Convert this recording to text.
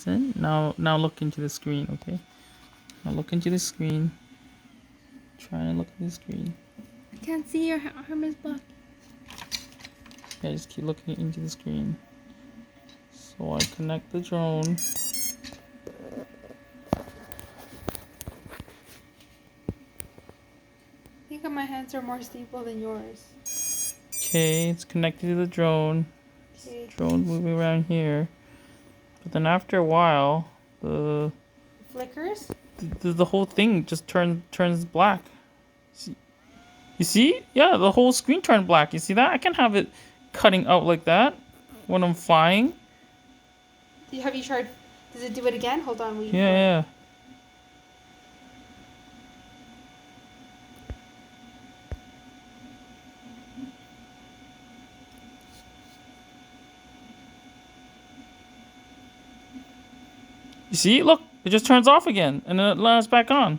listen. Now look into the screen, okay? Now look into the screen. Try and look at the screen. I can't see your arm is blocked. Yeah, just keep looking into the screen. So I connect the drone. I think my hands are more stable than yours. Okay, it's connected to the drone. Okay. Drone moving around here. But then after a while, the Flickers? the whole thing just turns black. You see? Yeah, the whole screen turned black. You see that? I can't have it cutting out like that when I'm flying. Have you tried? Does it do it again? Hold on. Yeah. You see? Look, it just turns off again, and then it lands back on.